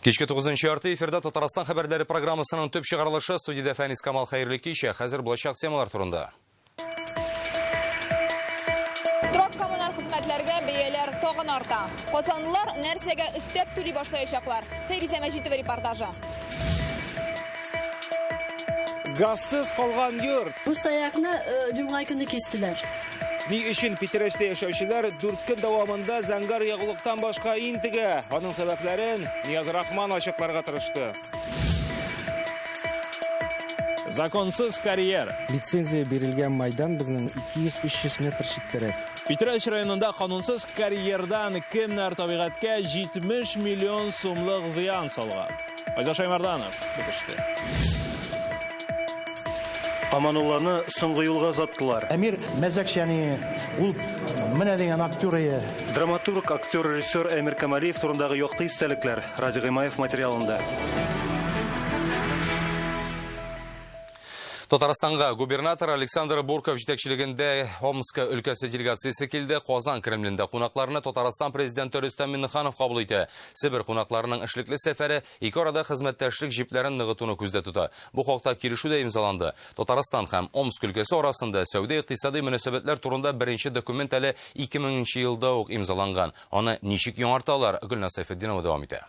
Кечке 9 ярты эфирда Татарстан хәбәрләре программасының төп чыгарылышы студияда Фәнис Камал хәерле кичә. Хәзер булачак темалар турында. Торак коммуналь хезмәтләргә бәяләр тагын арта. Казанлылар нәрсәгә өстәп түли башлаячаклар? Фәризә Мәҗитова репортажы. Газсыз калган йорт. Бу саякны җомга көне кестеләр. Ни өчен Питерештә яшәүчеләр 4 көн дәвамында зәңгәр ягулыктан башка интегә. Аның сәбәпләрен Нияз Рахман ачыкларга тырышты. Законсыз карьер. Лицензия берилгән майдан безнең 200-300 метр читтәрәк. Питереш районында канунсыз карьердан кемнәр табигатькә 70 миллион сумлык зыян салган. Айза Шаймарданов белеште. Аманулланы соңгы юлга озаттылар. Әмир Мәзәкшәни, ул менә дигән актер. Драматург, актер, режиссер Әмир Камалиев турындагы якты истәлекләр Ради Гыймаев материалында. Татарстанга губернатор Александр Бурков җитәкчелегендә Омска өлкәсе делегациясе килде. Казан Кремлендә кунакларны Татарстан президенты Рөстәм Миңнеханов кабул итә. Себер кунакларының эшлекле сәфәре ике арада хезмәттәшлек җипләрен ныгытуны күздә тута. Бу хакта килешү дә имзаланды. Татарстан һәм Омск өлкәсе арасында сәүдә-икътисади мөнәсәбәтләр турында беренче документ әле 2000 елда ук имзаланган. Аны ничек яңарталар? Гөлнас Сайфетдинова дәвам итә.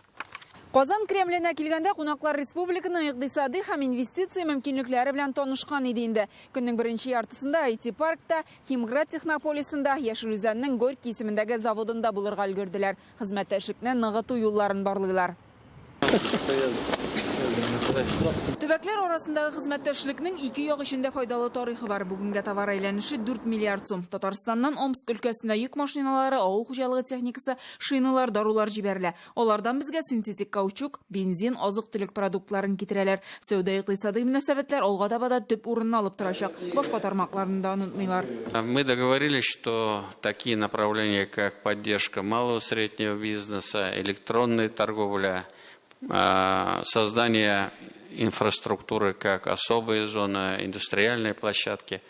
Казан Кремленә килгәндә кунаклар республиканың икътисади һәм инвестиция мөмкинлекләре белән танышкан иде инде. Көннең беренче яртысында IT-паркта, Кимград технополисында, Яшел Үзәннең Горький исемендәге заводында булырга өлгерделәр. Хезмәттәшлекне ныгыту юлларын барлыйлар. Төбәкләр арасындагы хезмәттәшлекнең ике як эчендә файдалы тарихы бар. Бүгенгә товар әйләнеше 4 миллиард сум. Татарстаннан Омск өлкәсенә йөк машиналары, авыл хуҗалыгы техникасы, шиналар, дарулар җибәрелә. Алардан безгә синтетик каучук, бензин, азык-төлек продуктларын китерәләр. Сәүдә-икътисади мөнәсәбәтләр алга да төп урынны алып торачак. Башка тармакларны да унытмыйлар. Мы договорились, что такие направления, как поддержка малого и среднего бизнеса, электронная торговля, создание инфраструктуры как особые зоны, индустриальные площадки.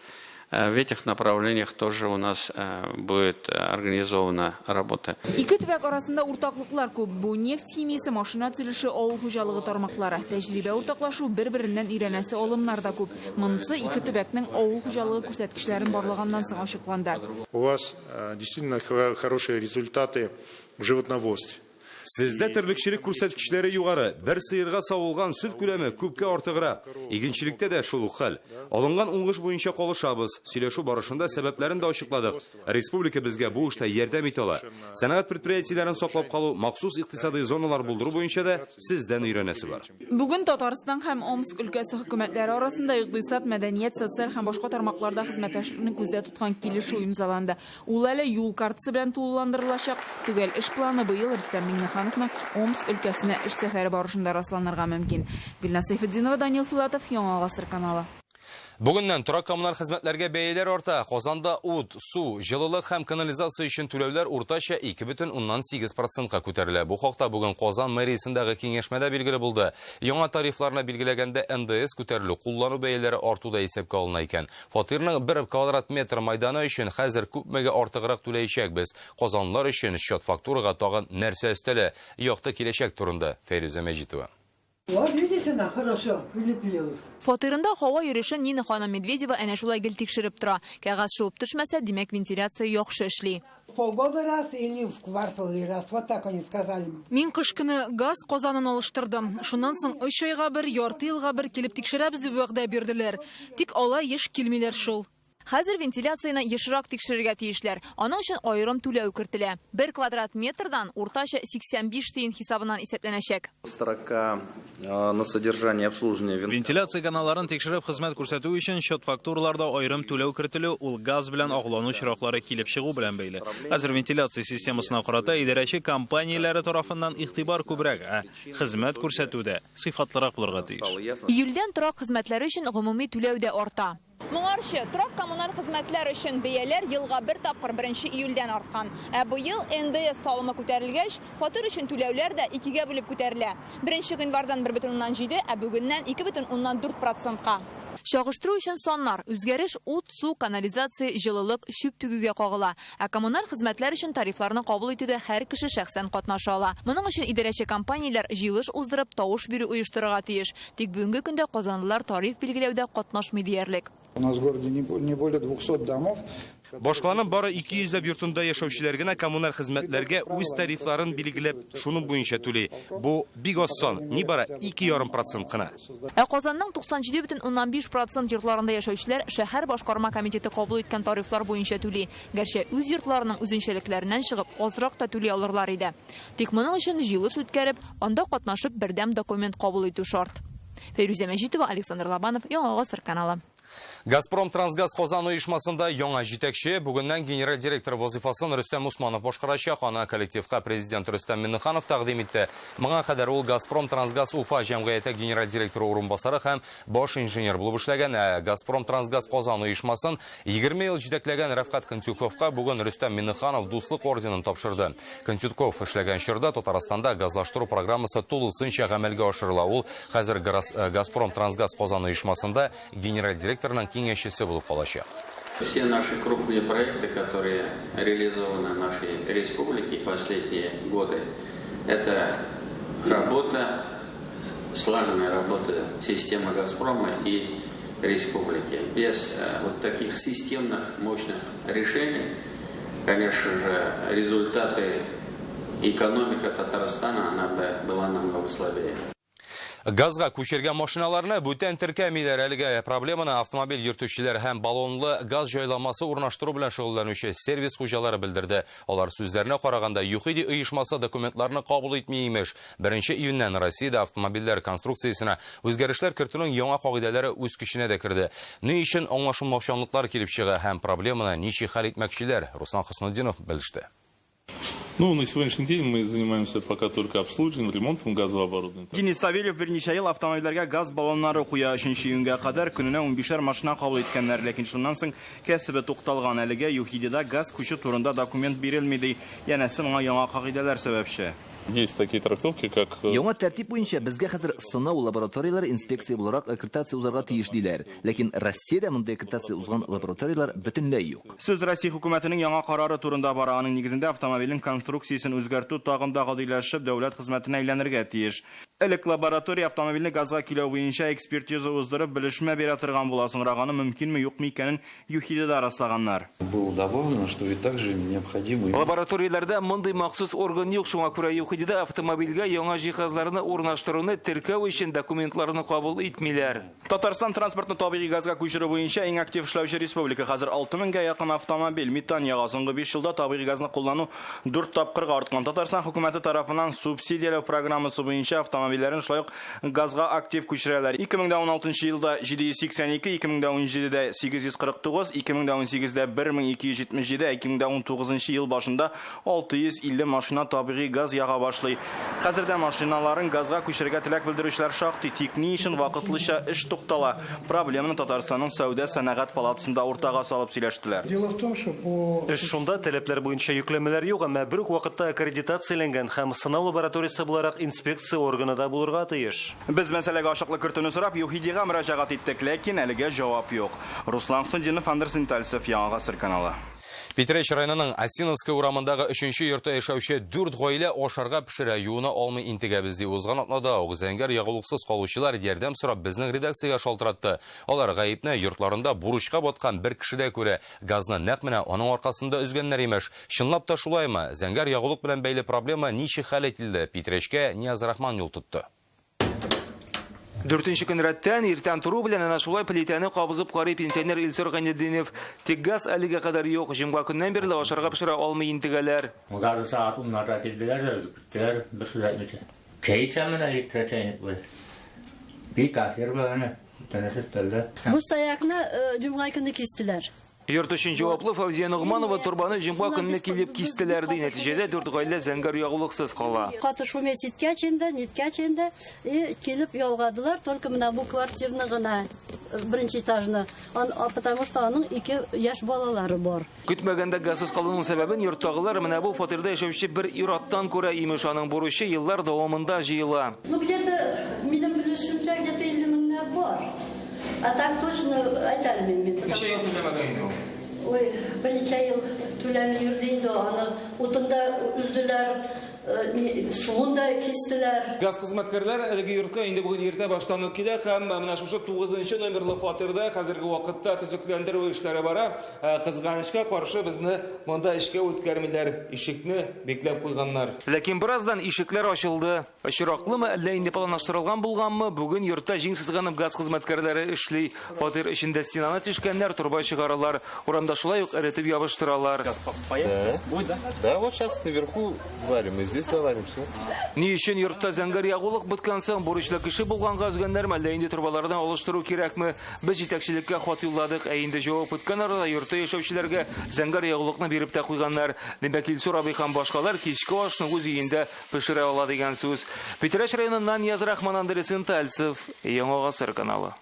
В этих направлениях тоже у нас будет организована работа. Ике төбәк арасында уртаклыклар күп. Бу нефть химиясе, машина төзелеше, авыл хуҗалыгы тармаклары. Тәҗрибә уртаклашу, бер-береннән өйрәнәсе алымнар да күп. Монысы ике төбәкнең авыл хуҗалыгы күрсәткечләрен барлыганнан соң ачыкланды. У вас действительно хорошие результаты в животноводстве. Сездә терлекчелек күрсәткечләре югары. Бер сыерга савылган сөт күләме күпкә артыграк. Игенчелектә дә шул ук хәл. Алынган уңыш буенча калышабыз. Сөйләшү барышында сәбәпләрен дә ачыкладык. Республика безгә бу эштә ярдәм итә ала. Сәнәгать предприятиеләрен саклап калу, махсус икътисади зоналар булдыру буенча да сездән өйрәнәсе бар. Бүген Татарстан һәм Омск өлкәсе хөкүмәтләре арасында икътисад, мәдәният, социаль һәм башка тармакларда хезмәттәшлекне күздә тоткан килешү имзаланды. Ул әле юл картасы белән тулыландырылачак. Түгел, эш планы быел Рөстәм Миңнехановның Омск өлкәсенә эш сәфәре барышында расланырга мөмкин. Гөлнас Сайфетдинова, Данил Филатов, Яңа Гасыр каналы. Бүгеннән торак коммуналь хезмәтләргә бәяләр арта. Казанда ут, су, җылылык һәм канализация өчен түләүләр уртача 2,8%-ка күтәрелә. Бу хакта бүген Казан мэриясендәге киңәшмәдә билгеле булды. Яңа тарифларны билгеләгәндә НДС күтәрелү, куллану бәяләре артуда исәпкә алына икән. Фатирның 1 квадрат метр майданы өчен хәзер күпмегә артыграк түләячәкбез. Казанлылар өчен счет фактурага тагын нәрсә өстәле? Якты киләчәк турында Фәризә Мәҗитова. Фатирында һава йөреше Нина ханым Медведева әнә шулай гел тикшереп тора. Кәгазь шуып төшмәсә, димәк вентиляция яхшы эшли. Полгода раз или в квартал раз, вот так они сказали. Мин кыш көне газ Казанын алыштырдым. Шуннан соң 3 айга бер, ярты елга бер килеп тикшерәбез дип вәгъдә бирделәр. Тик алар еш килмиләр шул. Хәзер вентиляцияны ешрак тикшерергә тиешләр. Аның өчен аерым түләү кертелә. 1 квадрат метрдан уртача 85 тиен хисабыннан исәпләнәчәк. Строка на содержание обслуживания вентиляция каналларын тикшереп хезмәт күрсәтү өчен счет фактураларда аерым түләү кертелү ул газ белән аглану чираклары килеп чыгу белән бәйле. Хәзер вентиляция системасына карата идарәче компанияләре тарафыннан игътибар күбрәк, хезмәт күрсәтүдә сыйфатлырак булырга тиеш. Июльдән торак хезмәтләре өчен гомуми түләү дә арта. Моңарчы, торак коммуналь хезмәтләр өчен бәяләр елга 1 тапкыр 1 июльдән арткан. Бу ел НДС салымы күтәрелгәч, фатир өчен түләүләр дә 2гә бүлеп күтәрелә. 1 гыйнвардан 1,7, бүгеннән 2,4%-ка. Чагыштыру өчен саннар: үзгәреш ут, су, канализация, җылылык, шүп түгүгә кагыла. Ә коммуналь хезмәтләр өчен тарифларны кабул итүдә һәр кеше шәхсән катнаша ала. Моның өчен идарәче компанияләр җыелыш уздырып, тавыш бирү оештырырга тиеш. Тик бүгенге көндә казанлылар тариф билгеләүдә катнашмый диярлек. У нас в городе не более 200 домов. Башкаланың бары 200 йортында яшәүчеләр генә коммуналь хезмәтләргә үз тарифларын билгеләп, шуның буенча түли. Бу бик аз сан, нибары 2,5% кына. Ә Казанның 97,5% йортларында яшәүчеләр шәһәр башкарма комитеты кабул иткән тарифлар буенча түли. Гәрчә үз йортларының үзенчәлекләреннән чыгып, азрак та түли алырлар иде. Тик моның өчен җыелыш үткәреп, анда катнашып бердәм документ кабул итү шарт. Фәйрүзә Мәҗитова, Александр Лобанов, Яңа Гасыр каналы. Газпром Трансгаз Казан оешмасында яңа җитәкче, бүгеннән генераль директор вазифасын Рөстәм Усманов башкарачак. Аны коллективка президент Рөстәм Миңнеханов тәкъдим итте. Моңа кадәр ул Газпром Трансгаз Уфа җәмгыяте генераль директоры урынбасары һәм баш инженер булып эшләгән. Газпром Трансгаз Казан оешмасын 20 ел җитәкләгән Рафкат Контюковка бүген Рөстәм Миңнеханов дуслык орденын тапшырды. Контюков эшләгән чорда Татарстанда газлаштыру программасы тулысынча гамәлгә ашырыла. Ул хәзер Газпром Трансгаз Казан оешмасында генераль директорның киңәшчесе булып калачак. Все наши крупные проекты, которые реализованы в нашей республике последние годы, это работа, слаженная работа системы «Газпрома» и республики. Без вот таких системных, мощных решений, конечно же, результаты экономика Татарстана, она бы была намного слабее. Газга күчергән машиналарны бүтән теркәмиләр. Әлегә проблеманы автомобиль йөртүчеләр һәм баллонлы газ җайламасы урнаштыру белән шөгыльләнүче сервис хуҗалары белдерде. Алар сүзләренә караганда, ЮХИДИ оешмасы документларны кабул итми имеш. 1 июньнән Россиядә автомобильләр конструкциясенә үзгәрешләр кертүнең яңа кагыйдәләре үз көченә дә керде. Ни өчен аңлашылмаучанлыклар килеп чыга һәм проблеманы ничек хәл итмәкчеләр? Руслан Хөснетдинов белеште. На сегодняшний день мы занимаемся пока только обслуживанием, ремонтом газового оборудования. Денис Савельев берничә ел автомобильләргә газ баллоннары куя, 3 июньгә кадәр көненә 15 машина кабул иткәннәр, ләкин шуннан соң кәсебе тукталган. Әлегә ЮХИДИда газ күчү турында документ бирелми ди. Янәсе моңа яңа кагыйдәләр сәбәпче. Есть такие трактовки, как... Яңа тәртип буенча безгә хәзер сынау лабораторияләре инспекция буларак аккредитация узарга тиеш диләр. Ләкин Россиядә мондай аккредитация узган лабораториялар бөтенләй юк. Сөз Россия хөкүмәтенең яңа карары турында бара. Аның нигезендә автомобильнең конструкциясын үзгәртү тагын да гадиләшеп дәүләт хезмәтенә әйләнергә тиеш. Элек лаборатория автомобильне газга килү буенча экспертиза уздырып белешмә бирә торган була. Соңрак аны мөмкинме, юкмы икәнен ЮХИДИда раслаганнар. Было добавлено, что и также необходимо... Лабораторияләрдә мондый махсус орган юк, шуңа күрә ЮХИДИда автомобильгә яңа җиһазларны урнаштыруны теркәү өчен документларны кабул итмиләр. Татарстан транспортны табигый газга күчерү буенча иң актив эшләүче республика. Хәзер 6000-гә якын автомобиль метан яга. Соңгы 5 елда табигый газны куллану 4 тапкырга арткан. Татарстан хөкүмәте тарафыннан субсидияләү программасы буенча автомобильләрен шулай ук газга актив күчерәләр. 2016 елда 782, 2017дә 849, 2018дә 1277, 2019 ел башында 650 машина табигый газ яга башлый. Хәзердә машиналарын газга күчерергә теләк белдерүчеләр шактый, тик ни өчен вакытлыча эш туктала. Проблеманы Татарстанның сәүдә сәнәгать палатасында уртага салып сөйләштеләр. Дело в том, что по... Эш шунда таләпләр буенча йөкләмәләр юк, әмма бер үк вакытта аккредитацияләнгән һәм сынау лабораториясе буларак инспекция органында булырга тиеш. Без мәсьәләгә ачыклык кертүне сорап ЮХИДИга мөрәҗәгать иттек, ләкин әлегә җавап юк. Руслан Хөснетдинов, Андерс Интальсов, Яңа Гасыр каналы. Питрәч районының Осиновский урамындагы 3-нче йортта яшәүче 4 гаилә ашарга пешерә, юына алмый интегәбез ди. Узган атнада зәңгәр ягулыксыз калучылар ярдәм сорап безнең редакциягә шалтыратты. Алар гаепне йортларында бурычка баткан бер кешедә күрә, газны нәкъ менә аның аркасында үзгәннәр имеш. Чынлап та шулаймы? Зәңгәр ягулык белән бәйле проблема ничек хәл ителде? Питрәчкә Нияз Рахман юл тотты. 4-нче көн рәттән иртән туру белән әнә шулай плитәне кабызып карый пенсионер Илсур Гайнетдинов. Тик газ әлегә кадәр юк. Җомга көннән бирле ашарга пешерә алмый интегәләр. Газы саат 10-да килделәр, көттеләр, бер сүз әйтмичә. Чәй чамына итрәчәйник бу. Бик кафир булган, тәнәсез телдә. Бу стоякны җомга көнне кистеләр. Йорт өчен җаваплы Фавзия Нугманова турбаны җомга көнне килеп кистеләр ди. Нәтиҗәдә 4 гаилә зәңгәр ягулыксыз кала. Каты шумет иткәч инде, ниткәч инде, килеп ялгадылар, только менә бу квартираны гына, беренче этажны, потому что аның 2 яшь балалары бар. Көтмәгәндә газсыз калуның сәбәбен йорттагылар менә бу фатирда яшәүче бер ир-аттан күрә, имеш аның бурычы еллар дәвамында җыела. Ну где-то минем белешимчә где-то 50 меңнәр бар. А так точно айта алмаймын мен. Ниче ел төлемеген инде ул? Ой, бірнеше ел төләмей жүрді инде, аны утында үзділер, суын да кестілер. Газ хезмәткәрләре әлеге йортка инде бүген иртә баштан ук килә һәм менә шушы 9-нчы номерлы фатирда хәзерге вакытта төзекләндерү эшләре бара. Кызганычка каршы безне монда эшкә үткәрмиләр, ишекне бекләп куйганнар. Ләкин бераздан ишекләр ачылды. Очраклымы, әллә инде планлаштырылган булганмы? Бүген йортта җиң сызганып газ хезмәткәрләре эшли. Фатир эчендә стенаны тишкәннәр турба чыгаралар. Урамда шулай ук эретеп ябыштыралар. Да, вот сейчас наверху варим, и здесь заварим все. Ни өчен йортта зәңгәр ягулык беткән соң бурычлы кеше булганга үзгәннәр мәллә инде турбалардан алыштыру кирәкме? Без җитәкчелеккә хат юлладык, ә инде җавап үткән арада йортта яшәүчеләргә зәңгәр ягулыкны биреп тә куйганнар. Димәк, Илсур абый һәм башкалар кичке ашны үз өендә пешерә ала дигән сүз. Питрәш районыннан Язрахман Андресин Тальцев, Яңа Гасыр каналы.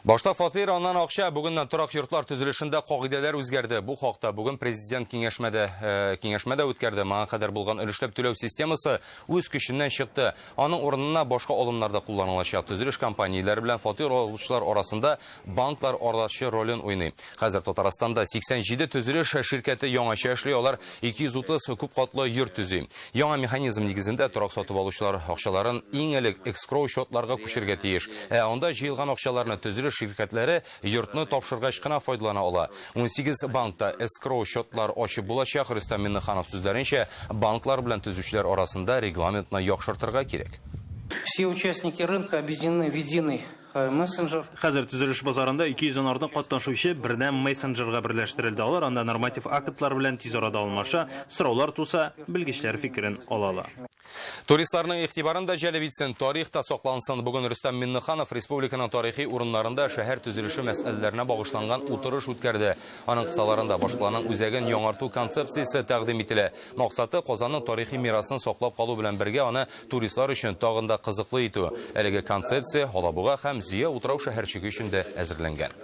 Башта фатир, аннан акча, бүгеннән торак йортлар төзелешендә кагыйдәләр үзгәрде. Бу хакта бүген президент киңәшмәдә үткәрде. Моңа кадәр булган өлешләп түләү системасы үз көченнән чыкты. Аның урынына башка алымнарда кулланылачак. Төзелеш компанияләре белән фатир алучылар арасында банклар аралашу ролен уйный. Хәзер Татарстанда 87 төзелеш ширкәте яңача эшли, алар 230 күп катлы йорт төзи. Яңа механизм нигезендә торак сатып алучылар акчаларын иң элек эскроу счетларга күчергә тиеш. Анда җыелган акчаларны төзелеш şirketleri yurtны тапшыргач кына файдалана ала. 18 банкта эскроу счетлар ачып булачак. Рөстәм Миннеханов сүзләренчә, банклар белән төзүчеләр арасында регламентны яхшыртырга кирәк. Все участники рынка объединены в единый мессенджер. Хәзер төзелеш базарында 200 артык катнашучы бердәм мессенджерга берләштерелде. Алар анда норматив актлар белән тиз арада алмаша, сораулар туса, белгечләр фикерен алалар. Туристларның игътибарын да җәлеп итсен, тарихта саклансын. Бүген Рөстәм Миннеханов республиканың тарихи урыннарында шәһәр төзелеше мәсьәләләренә багышланган утырыш үткәрде. Аның кысаларында башкаланың үзәген яңарту концепциясе тәкъдим ителә. Максаты Казанның тарихи мирасын саклап калу белән бергә аны туристлар өчен тагын да кызыклы итү. Әлеге концепция Алабуга һәм Зөя утрау шәһәрчеге өчен дә әзерләнгән.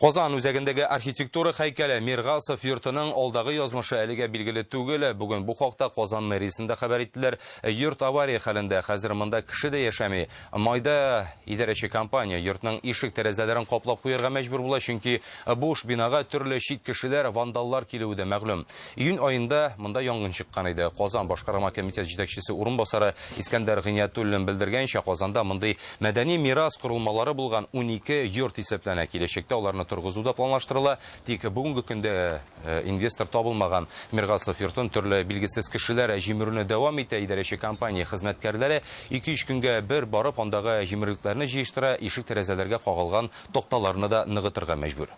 Казан үзәгендәге архитектура һәйкәле Миргасов йортының алдагы язмышы әлегә билгеле түгел. Бүген бу хакта Казан мэриясендә хәбәр иттеләр. Йорт авария хәлендә, хәзер монда кеше дә яшәми. Майда идарәче компания йортның ишек тәрәзәләрен каплап куярга мәҗбүр була, чөнки буш бинага төрле чит кешеләр, вандаллар килүе дә мәгълүм. Июнь аенда монда янгын чыккан иде. Казан башкарма комитет җитәкчесе урынбасары Искәндәр Гыйниятуллин белдергәнчә, Казанда мондый мәдәни мирас корылмалары булган 12 йорт исәпләнә. Киләчәктә аларны тургызуда планлаштырыла. Тик бүгенге көндә инвестор табылмаган. Миргасов йортын төрле билгесез кешеләр җимерүне дәвам итә. Идарәче компания хезмәткәрләре 2-3 көнгә бер барып андагы җимерлекләрне җыештыра, ишек тәрәзәләргә кагылган токталарны да ныгытырга мәҗбүр.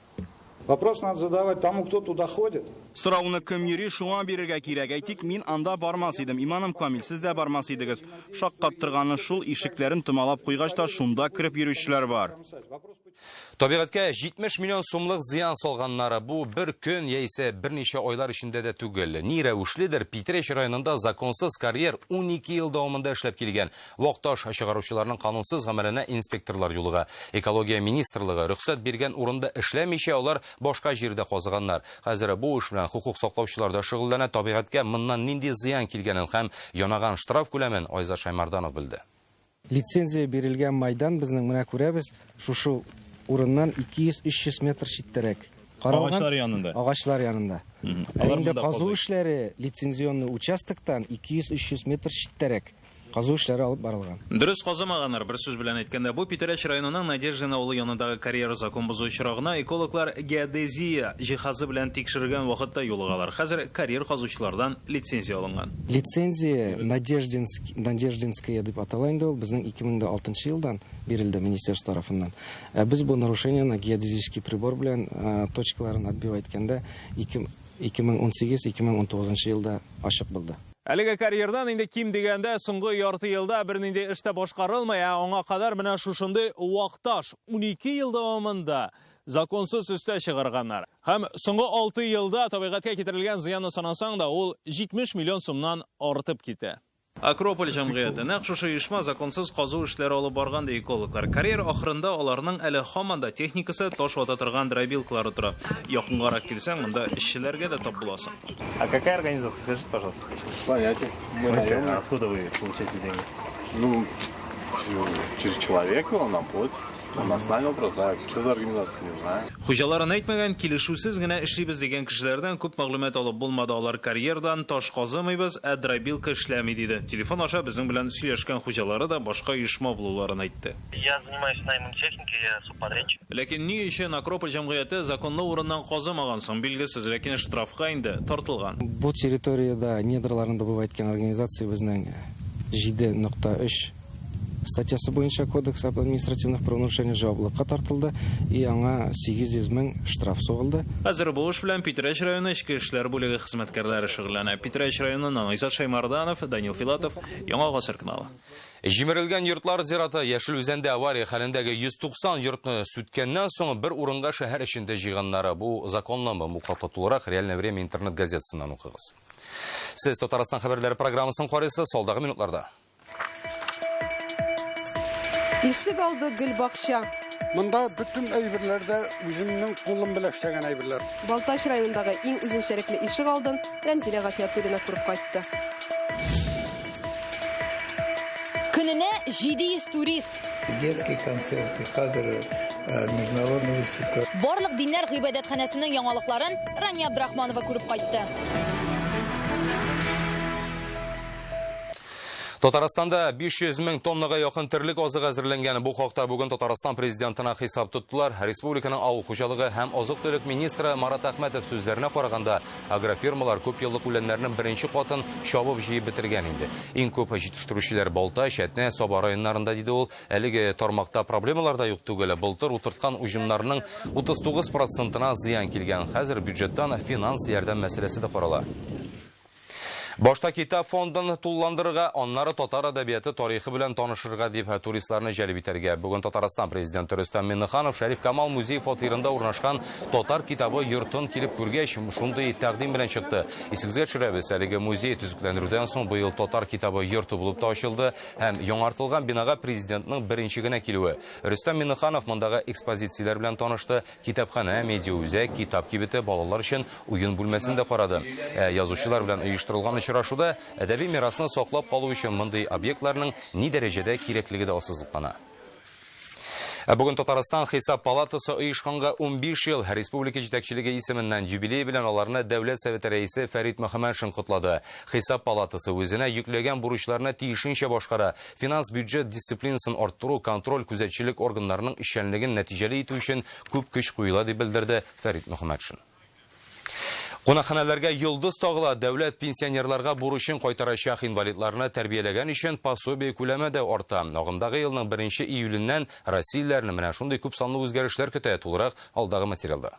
Вопрос надо задавать тому, кто туда ходит. Сорауны кем йөри, шуңа бирергә кирәк. Әйтик, мин анда бармас идем. Иманым камил, сез дә бармас идегез. Шаккат торганы шул, ишекләрен томалап куйгач та шунда кирип йөрүчеләр бар. Табигатькә 70 миллион сумлык зыян салганнары бу бер көн яисә берничә айлар эчендә дә түгел. Ни рәвешледер Питрәш районында законсыз карьер 12 ел дәвамында эшләп килгән. Вакташ чыгаручыларның канунсыз гамәленә инспекторлар юлыга. Экология министрлыгы рөхсәт биргән урында эшләмичә алар башка җирдә казыганнар. Хәзер бу эш белән хукук саклаучылар да шөгыльләнә. Табигатькә моннан нинди зыян килгәнен һәм янаган штраф күләмен Айза Шаймарданов белде. Лицензия бирелгән майдан безнең менә күрәбез, шушы урыннан 200-300 метр читтәрәк. Агачлар янында. Агачлар янында. Инде казу эшләре лицензионный участоктан 200-300 метр читтәрәк казу эшләре алып барылган. Дөрес казымаганнар, бер сүз белән әйткәндә, бу Питрәш районының Надеждина авылы янындагы карьера закон бозу очрагына экологлар геодезия җиһазы белән тикшергән вакытта юлыгалар. Хәзер карьер казучылардан лицензия алынган. Лицензия Надеждинская дип атала инде ул безнең 2006 елдан бирелде министерство тарафыннан. Без бу нарушениены геодезический прибор белән точкаларын отбивать иткәндә 2018-2019 елда ачык булды. Әлеге карьердан инде ким дигәндә соңгы ярты елда бернинди эштә башкарылмый, аңа кадәр менә шушындый вакташ 12 ел дәвамында законсыз өстә чыгарганнар. Һәм соңгы 6 елда табигатькә китерелгән зыянны санасаң да, ул 70 миллион сумнан артып китә. Акрополь җәмгыяте нәкъ шушы оешма законсыз казу эшләре алып барган ди экологлар. Карьер ахырында аларның әле һаман да техникасы таш вата торган дробилкалары тора. Якынгарак килсәң, монда эшчеләргә дә тап буласың. А какая организация, скажите, пожалуйста? Понятие. Откуда вы получаете деньги? Ну, через человека он нам платит. Нас нанял просто, что за организация, не знаю. Хуҗаларын әйтмәгән, килешүсез генә эшлибез дигән кешеләрдән күп мәгълүмат алып булмады. Алар карьердан таш казымыйбыз, дробилка эшләми диде. Телефон аша безнең белән сөйләшкән хуҗалары да башка оешма булуларын әйтте. Я занимаюсь наймом техники, я субподрядчик. Ләкин ни өчен Акрополь җәмгыяте законлы урыннан казымаган соң билгесез, ләкин штрафка инде тартылган. Бу территорияда недрларын добывать иткән организация безнең 7.3 статьясы буенча кодекс административных правонарушений җаваплылыкка тартылды и аңа 800 мең штраф сугылды. Хәзер бу эш белән Питрәч районы эчке эшләр бүлеге хезмәткәрләре шөгыльләнә. Питрәч районыннан Айзат Шаймарданов, Данил Филатов, Яңа Гасыр каналы. Җимерелгән йортлар зираты Яшел үзәндә авария хәлендәге 190 йортны сүткәннән соң бер урынга шәһәр эчендә җыйганнары. Бу законлымы? Бу хакта тулырак Реальное время интернет газетасыннан укыгыз. Сез Татарстан хәбәрләре программасын карыйсыз, солдагы минутларда. Ишек алды Гөлбакча. Монда бүтән әйберләрдә үземнең кулым белән эшләгән әйберләр. Балтач районындагы иң үзенчәлекле ишек алдын Рәмзилә Гафиятуллина күреп кайтты. Көненә 700 турист. Детские концерты, хәзер международный выступление. Барлык диннәр гыйбадәтханәсенең яңалыкларын Рания Абдрахманова күреп кайтты. Татарстанда 500 мең тоннага якын терлек азык әзерләнгән. Бу хакта бүген Татарстан президентына хисап тоттылар. Республиканың авыл хуҗалыгы һәм азык-төлек министры Марат Әхмәтов сүзләренә караганда, агрофирмалар күп еллык үләннәрнең беренче катын чабып җыеп бетергән инде. Иң күп җитештерүчеләр Балтач, Әтнә, Саба районнарында диде ул. Әлеге тармакта проблемалар да юк түгел. Былтыр утырткан уҗымнарның 39%-на зыян килгән. Хәзер бюджеттан финанс ярдәм мәсьәләсе дә карала. Башта китап фондын тулландырырга, аннары татар әдәбияты тарихы белән танышырга дип туристларны җәлеп итәргә. Бүген Татарстан президенты Рөстәм Миңнеханов Шәриф Камал музей фатирында урнашкан татар китабы йортын килеп күргәч, шундый тәкъдим белән чыкты. Исегезгә төшерәбез, әлеге музей төзекләндерүдән соң быел татар китабы йорты булып та ачылды һәм яңартылган бинага президентның беренче генә килүе. Рөстәм Миңнеханов мондагы экспозицияләр белән танышты. Китапханә, медиаүзәк, китап кибете балалар өчен уен бүлмәсендә карады. Язучылар белән оештырылган очрашуда әдәби мирасны саклап калу өчен мондый объектларның ни дәрәҗәдә кирәклеге дә ассызыклана. Бүген Татарстан Хисап палатасы оешканга 15 ел республика җитәкчелеге исеменнән юбилей белән аларны Дәүләт Советы рәисе Фәрит Мөхәммәтшин котлады. Хисап палатасы үзенә йөкләгән бурычларны тиешенчә башкара, финанс бюджет дисциплинасын арттыру, контроль, күзәтчелек органнарының эшчәнлеген нәтиҗәле итү өчен күп көч куела дип белдерде Фәрит Мөхәммәтшин. Кунакханәләргә йолдыз тагыла. Дәүләт пенсионерларга бурычын кайтарачак, инвалидларны тәрбияләгән өчен пособие күләме дә арта. Агымдагы елның 1 июленнән Россияләрне менә шундый күп санлы үзгәрешләр көтә. Тулырак алдагы материалда.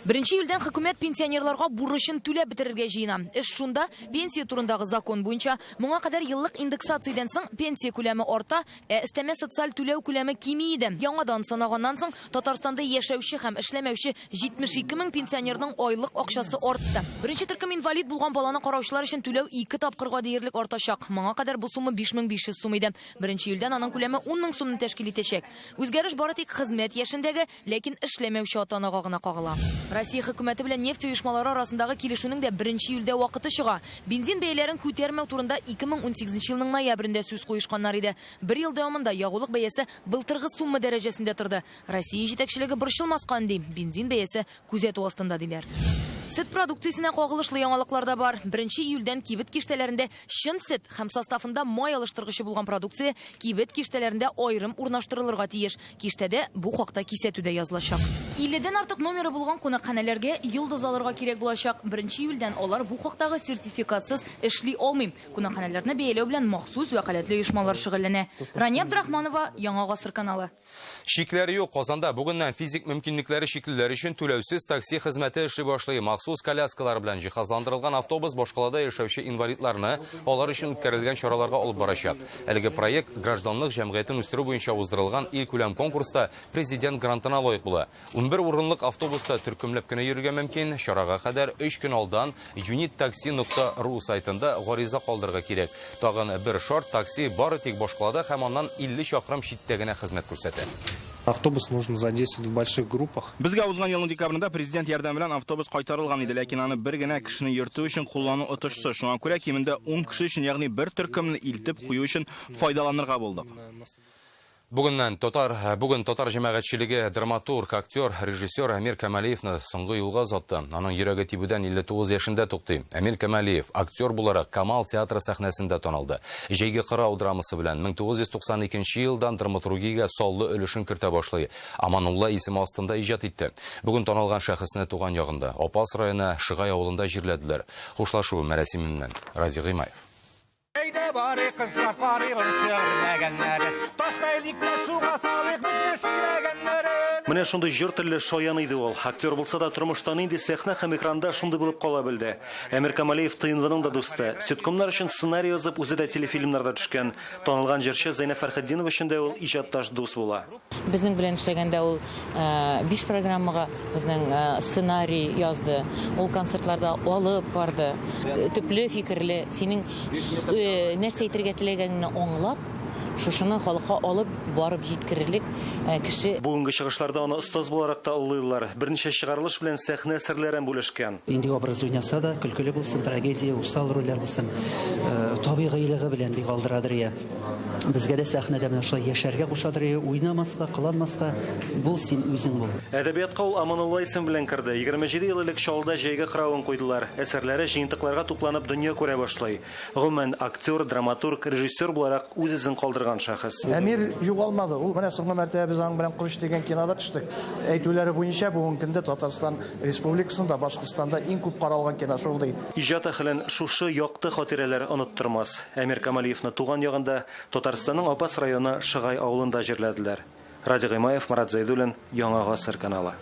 1 июльдән хөкүмәт пенсионерларга бурычын түләп бетерергә җыена. Эш шунда, пенсия турындагы закон буенча, моңа кадәр еллык индексациядән соң пенсия күләме арта, өстәмә социаль түләү күләме кими иде. Яңадан санаганнан соң Татарстанда яшәүче һәм эшләмәүче 72 мең пенсионерның айлык акчасы артты. Беренче төркем инвалид булган баланы караучылар өчен түләү 2 тапкырга диярлек артачак. Моңа кадәр бу сума 5500 сум иде. 1 июльдән аның күләме 10 мең сумны тәшкил итәчәк. Үзгәреш бары тик хезмәт яшендәге, ләкин эшләмәүче ата-анага гына кагыла. Россия хөкүмәте белән нефть оешмалары арасындагы килешүнең дә 1 июльдә вакыты чыга. Бензин бәяләрен күтәрмәү турында 2018 елның ноябрендә сүз куешканнар иде. 1 ел дәвамында ягулык бәясе былтыргы сумма дәрәҗәсендә торды. Россия җитәкчелеге борчылмаскан ди, бензин бәясе күзәтү астында диләр. Сөт продукциясына кагылышлы яңалыклар да бар. 1 июльдән кибет киштәләрендә чын сөт һәм составында май алыштыргычы булган продукция кибет киштәләрендә аерым урнаштырылырга тиеш. Киштәдә бу хакта кисәтүдә язылачак. 50дән артык номеры булган кунакханәләргә йолдыз алырга кирәк булачак. 1 июльдән алар бу хактагы сертификатсыз эшли алмый. Кунакханәләрне бәяләү белән махсус вәкаләтле оешмалар шөгыльләнә. Рания Абдрахманова, Яңа Гасыр каналы. Шикләре юк. Казанда бүгеннән физик мөмкинлекләре шиклеләр өчен түләүсез такси хезмәте эшли башлый. Махсус коляскалар белән җиһазландырылган автобус башкалада яшәүче инвалидларны алар өчен үткәрелгән чараларга алып барачак. Әлеге проект гражданлык җәмгыятен үстерү буенча уздырылган ил күләм конкурста президент грантына лаек була. 11 урынлык автобуста төркемләп кенә йөрергә мөмкин. Чарага кадәр 3 көн алдан unitaxi.ru сайтында гариза калдырырга кирәк. Тагын бер шарт, такси бары тик башкалада һәм аннан 50 чакрым читтә генә хезмәт күрсәтә. Автобус нужно задействовать в больших группах. Безгә узган елның декабрендә президент ярдәме белән автобус кайтарылган иде, ләкин аны бер генә кешене йөртү өчен куллану отышсыз. Шуңа күрә кимендә 10 кеше өчен, ягъни бер төркемне илтеп кую өчен файдаланырга булдык. Бүгін Тотар җәмәгатьчелеге драматург, актер, режиссер Әмир Камалиевны соңгы юлга озатты. Аның йөрәге тибүдән 59 яшендә туктый. Әмир Камалиев актер буларак Камал театры сәхнәсендә танылды. Җәйге кырау драмасы белән 1992 елдан драматургиягә саллы өлешен кертә башлый. Аманулла исеме астында иҗат итте. Бүген танылган шәхесне туган ягында, Апас районы Шыгай авылында җирләделәр. Хушлашу мәрәсименнән Ради Гыймаев. Менә шундый җыр телле шаян иде ул. Актер булса да тормыштан инде сәхнә һәм экранда шундый булып кала белде. Әмир Камалиев тыйнлының да дусты. Сөткомнар өчен сценарий язып, үзе дә телефильмнарда төшкән. Танылган җырчы Зәйнәп Фәрхетдинова өчен дә ул иҗатташ дус була. Безнең белән эшләгәндә ул 5 программага безнең сценарий язды. Ул концертларда алып барды. Төпле фикерле, синең нәрсә әйтергә теләгәнне аңлап, шушыны халыкка алып барып җиткерерлек кеше. Бүгенге чыгышларда аны остаз буларак та уллыйлар. Берничә чыгарылыш белән сәхнә серләрен бүлешкән. Инде образ уйнаса да, көлкеле булсын, трагедия, усал рольләр булсын, табигыйлыгы белән бик алдырадыр я. Безгә дә сәхнәдә менә шулай яшәргә кушадыр я, уйнамаска, кыланмаска, бул син үзең бул. Әдәбиятка ул Аманулла исем белән керде. 27 ел элек Шалда җәйге кыравын куйдылар. Әсәрләре җыентыкларга тупланып дөнья күрә башлый. Гомумән актер, драматург, режиссер буларак үз изен калдырган шәхес. Әмир югалмады. Ул менә соңгы мәртәбә без аның белән Кылыч дигән кинода төштек. Әйтүләре буенча бүгенге көндә Татарстан Республикасында, Башкортстанда иң күп каралган кино шул ди. Иҗат әһлен шушы якты хатирәләр оныттырмас. Әмир Камалиевны туган ягында Татарстанның Апас районы Шыгай авылында җирләделәр. Ради Гыймаев, Марат Зайдуллин, Яңа Гасыр каналы.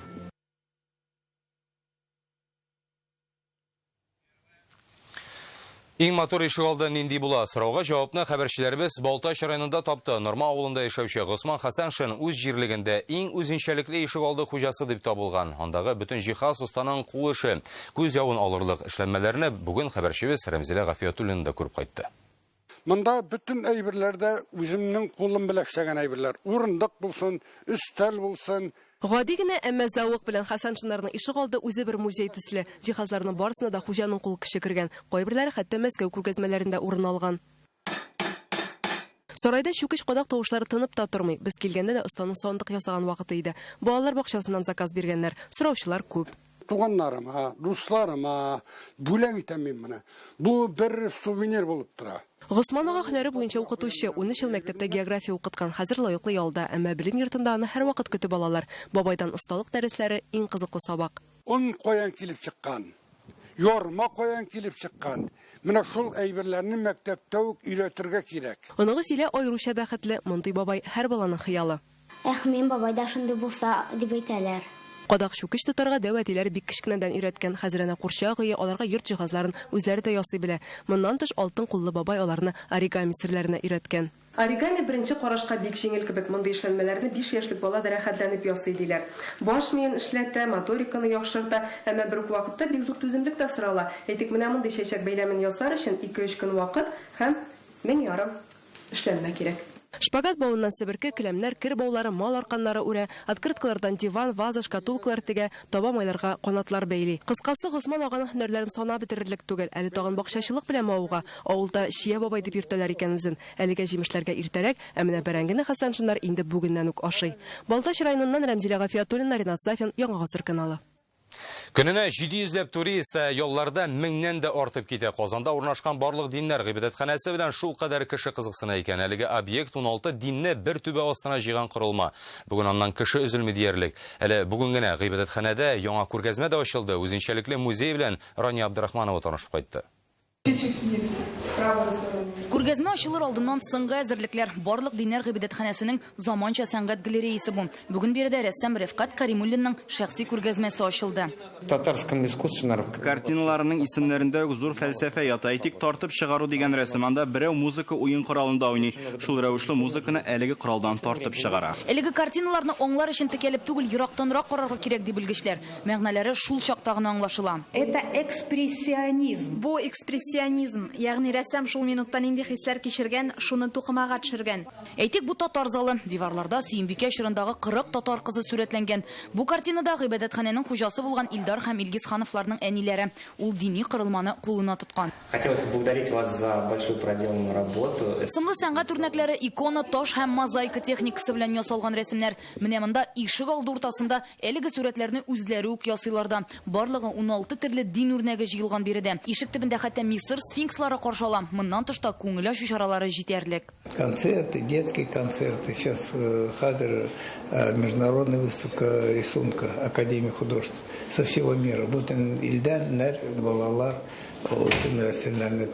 Иң матур ишегалда нинди була? Сорауга җавапны хәбәрчеләребез Балтач районында тапты. Норма авылында яшәүче Госман Хәсәншин үз җирлегендә иң үзенчәлекле ишегалды хуҗасы дип табылган. Андагы бөтен җиһаз устаның кул эше, күз явын алырлык эшләнмәләрне бүген хәбәрчебез Рәмзилә Гафиятуллина да күреп кайтты. Монда bütün әйберләрдә үземнең кулым белән эшләгән әйберләр. Урындык булсын, өстәл булсын. Гади генә, әмма зәвык белән Хәсәншиннарның ишегалды үзе бер музей төсле. Җиһазларның барысына да хуҗаның кул кеше кергән. Кайберләре хәтта Мәскәү күргәзмәләрендә урын алган. Сарайда чүкеч кадак тавышлары тынып та тормый. Без килгәндә дә останың сандык ясаган вакыты иде. Балалар бакчасыннан заказ биргәннәр. Сораучылар күп. Туганнарыма, дусларыма бүләк итәм мин моны. Бу бер сувенир булып тора. Госман ага һөнәре буенча укытучы, 13 ел мәктәптә география укыткан, хәзер лаеклы ялда, әмма белем йортында аны һәр вакыт көтеп алалар. Бабайдан осталык дәресләре иң кызыклы сабак. Он каян килеп чыккан, yorma каян килеп чыккан. Менә шул әйберләрне мәктәптә үк өйрәтергә кирәк. Оныгы силә аеруча бәхетле, мондый бабай һәр баланың хыялы. Мен бабайда шундый булса дип әйтәләр. Кадак чүкеч тотарга дәвәтиләр бик кечкенәдән өйрәткән, хәзерәнә курчагы, аларга йорт җиһазларын үзләре дә ясый белә. Моннан тыш алтын куллы бабай аларны оригами серләренә өйрәткән. Оригами беренче карашка бик җиңел кебек, мондый эшләнмәләрне 5 яшьлек бала да рәхәтләнеп ясый диләр. Баш миен эшләтә, моториканы яхшырта, әмма бер үк вакытта бик зур түземлек тә сорала. Әйтик, менә мондый чәчәк бәйләмен ясар өчен 2-3 көн вакыт һәм 1000 ярым эшләнмә кирәк. Шпагат бауыннан себерке, келәмнәр, кер баулары, мал арканнары үрә, открыткалардан диван, ваза, шкатулкалар тегә, таба майларга канатлар бәйли. Кыскасы, Госман аганың һөнәрләрен санап бетерерлек түгел. Әле тагын бакчачылык белән мавыга, авылда Шия бабай дип йөртәләр икән үзен. Әлегә җимешләргә иртәрәк, ә менә бәрәңгене Хәсәншиннар инде бүгеннән үк ашый. Балтач районыннан Рәмзилә Гафиятуллина, Ринат Сафин, Яңа Гасыр каналы. Көненә 700 турист ялларда 1000нән дә артып китә. Казанда урнашкан барлык диннәр гыйбадәтханәсе белән шул кадәр кеше кызыксына икән. Әлеге объект 16 динне бер түбә астына җыйган корылма. Бүген аннан кеше өзелми диярлек. Әле бүген генә гыйбадәтханәдә яңа күргәзмә дә ачылды. Үзенчәлекле музей белән Рания Абдрахманова танышып кайтты. Күргәзмә ачылыр алдыннан соңгы әзерлекләр. Барлык диннәр гыйбадәтханәсенең заманча сәнгать галереясы бу. Бүген биредә рәссам Рифкат Каримуллинның шәхси күргәзмәсе ачылды. Татарском искусственно картиналарының исемнәрендә зур фәлсәфә ята. Әйтик, тартып чыгару дигән рәсеманда берәү музыка уен коралында уйный. Шул рәвешле музыканы әлеге коралдан тартып чыгара. Әлеге картиналарны аңлар өчен текәлеп түгел, ерактанрак карарга кирәк дип белгечләр. Мәгънәләре шул чакта гына аңлашыла. Это экспрессионизм. Бу экспрессионизм, ягъни рәссам шул минуттан инде хисләр кичергән, шуны тукымага төшергән. Әйтик, бу татар залы. Диварларда Сөембикә чорындагы 40 татар кызы сурәтләнгән. Бу картинада гыйбадәтханәнең хуҗасы булган Илдар һәм Илгиз Хановларның әниләре. Ул дини кырылманы кулына тоткан. Хотелось поблагодарить вас за большую проделанную работу. Сымлы сәнгать үрнәкләре икона, таш һәм мозаика техникасы белән ясалган рәсемнәр. Менә монда ишек алды уртасында әлеге сурәтләрне үзләре үк ясыйлар да. Барлыгы 16 төрле дин үрнәге җыелган биредә. Ишек төбендә хәтта Мисыр сфинкслары каршыла. Моннан тышта күңел ачу чаралары җитәрлек. Концерты, детские концерты. Сейчас хазер международная выставка рисунка Академии художеств со всего мира. Бутын илдән, нәр, балалар, очень рәсемнәрне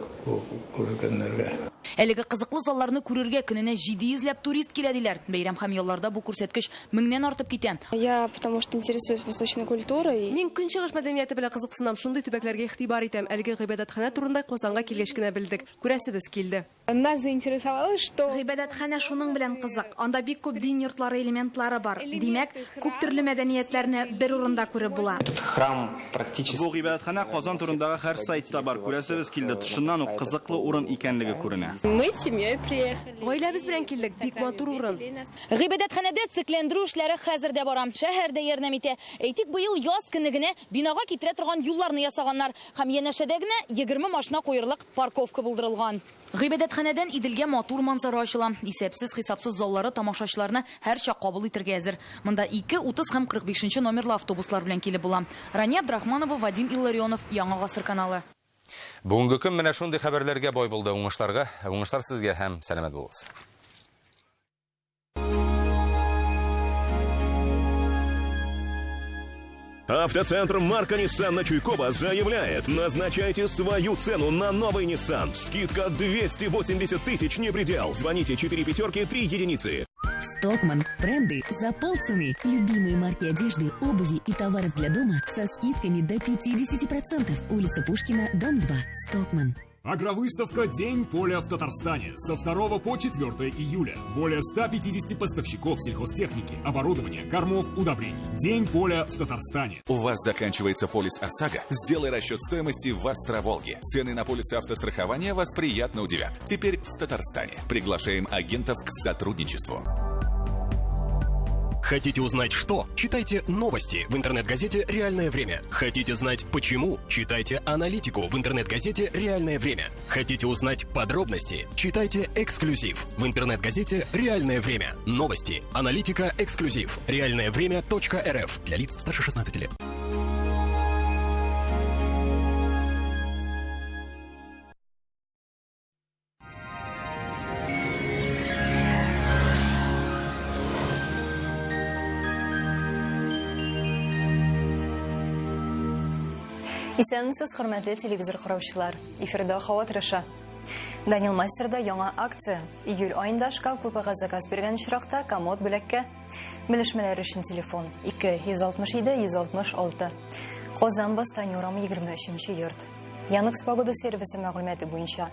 күргәннәргә. Әлеге кызыклы залларны күрергә көненә 700 турист килә диләр. Бәйрәм һәм ялларда бу күрсәткеч 1000-нән артып китә. Я потому что интересуюсь восточной культурой. Мин көнчыгыш мәдәнияте белән кызыксынам, шундый төбәкләргә игътибар итәм. Әлеге гыйбадәтханә турында Казанга килгәч кенә белдек. Күрәсебез килде. Нас заинтересовало, что Гыйбадәтханә шуның белән кызык. Анда бик күп дин йортлары элементлары бар. Димәк, күп төрле мәдәниятләрне бер урында күреп була. Этот храм практически... Бу гыйбадәтханә Казан турындагы һәр сайтта бар. Күрәсебез килде. Тышыннан ук кызыклы урын икәнлеге күренә. мы с семьей приехали. Гаиләбез белән килдек, бик матур урын. Гыйбадәтханәдә циклендерү эшләре хәзердә бара. Шәһәрдә ярдәм итә. Әйтик, быел яз көнегенә бинага китерә торган юлларны ясаганнар һәм янәшәдә генә 20 машина куерлык парковка булдырылган. Гыйбадәтханәдән Иделгә матур манзара ачыла. Исәпсез-хисапсыз заллары тамашачыларны һәрчак кабул итәргә әзер. Монда 2, 30 һәм 45 номерлы автобуслар белән килеп була. Рания Абдрахманова, Вадим Илларионов, Яңа гасыр каналы. Бүгенге көн менә шундый хәбәрләргә бай булды. Уңышлар сезгә һәм сәламәт булыгыз. Автоцентр марка Nissan на Чуйкова заявляет: назначайте свою цену на новый Nissan. Скидка 280 тысяч не предел. Звоните 4 пятерки 3 единицы. Stockman. Бренды за полцены. Любимые марки одежды, обуви и товаров для дома со скидками до 50%. Улица Пушкина, дом 2. Stockman. Агровыставка «День поля» в Татарстане со 2 по 4 июля. Более 150 поставщиков сельхозтехники, оборудования, кормов, удобрений. День поля в Татарстане. У вас заканчивается полис ОСАГО? Сделай расчет стоимости в Астроволге. Цены на полисы автострахования вас приятно удивят. Теперь в Татарстане. Приглашаем агентов к сотрудничеству. Хотите узнать что? Читайте новости в интернет-газете «Реальное время». Хотите знать почему? Читайте аналитику в интернет-газете «Реальное время». Хотите узнать подробности? Читайте эксклюзив в интернет-газете «Реальное время». Новости, аналитика, эксклюзив. Реальное-время.рф. Для лиц старше 16 лет. Исәнмесез, хөрмәтле телевизор караучылар. Эфирда Хава тырыша. Данил Мастерда яңа акция. Июль айында шкаф клубыга заказ биргән очракта комод бүләккә. Белешмәләр өчен телефон 267-166. Казан Бастан-Юрам 23-нче йорт. Янык погода сервисы мәгълүматы буенча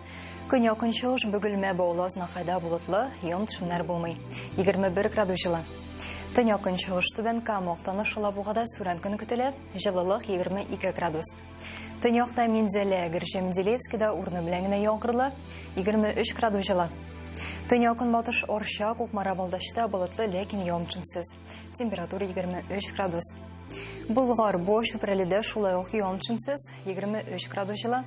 көньяк чыгыш бөгелмә бауласына кайда булытлы, яңгырлар булмый. 21 градус жылы. Төньяк чыгыш түбән Камоктан Шалабугада сүрән көне көтелә, җылылык 22 градус. Төньякта Минзәлә, Герҗе-Менделеевскида урыны белән генә яңгырлы, 23 градус жылы. Төньякын батыш Орша, Кукмара Балдашта болытлы, ләкин явым-төшемсез. Температура 23 градус. Булгар, Бош, Прәлидә шулай ук явым-төшемсез, 23 градус жылы.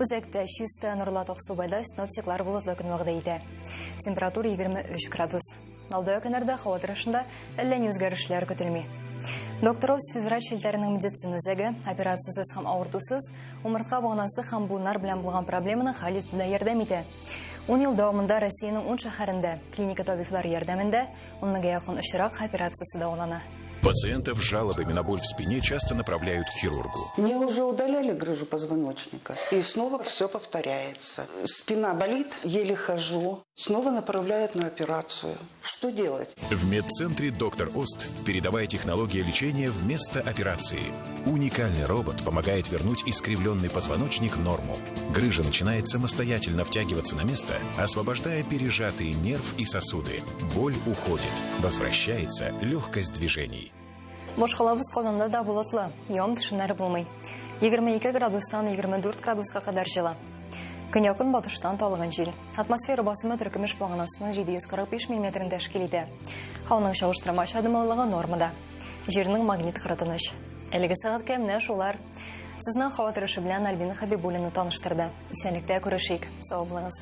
Үзәктә Чиста, Нурлатык Субайда синоптиклар болытлы көн вәгъдә итә. Температура 23 градус. Алда көннәрдә һава торышында әллә ни үзгәрешләр көтелми. Докторовс физрач шелтәренең медицина үзәге операциясыз һәм авыртусыз умыртка баганасы һәм буыннар белән булган проблеманы хәл итүдә ярдәм итә. 10 ел дәвамында Россиянең 10 шәһәрендә клиника табиблары ярдәмендә 10 якын очрак операциясе дәвалана. Пациентов с жалобами на боль в спине часто направляют к хирургу. Мне уже удаляли грыжу позвоночника, и снова все повторяется. Спина болит, еле хожу, снова направляют на операцию. Что делать? В медцентре «Доктор Ост» передовая технология лечения вместо операции. Уникальный робот помогает вернуть искривленный позвоночник в норму. Грыжа начинает самостоятельно втягиваться на место, освобождая пережатые нерв и сосуды. Боль уходит, возвращается легкость движений. Башкалабыз Казанда да булытлы, явым-төшемнәр булмый. 22 градустан 24 градуска кадәр җыла. Көньякын батыштан талыган жел. Атмосфера басымы түркімеш бағанасының 745 мм тәшкил итә. Хауның шауыштырма шадымалығы нормада. Жерінің магнит қырытыныш. Әлігі сағат кәміне шулар. Сізнің хава тырышы білән Альбина Хабибулина таныштырды. Исәнліктә күрешейік. Сау болыңыз.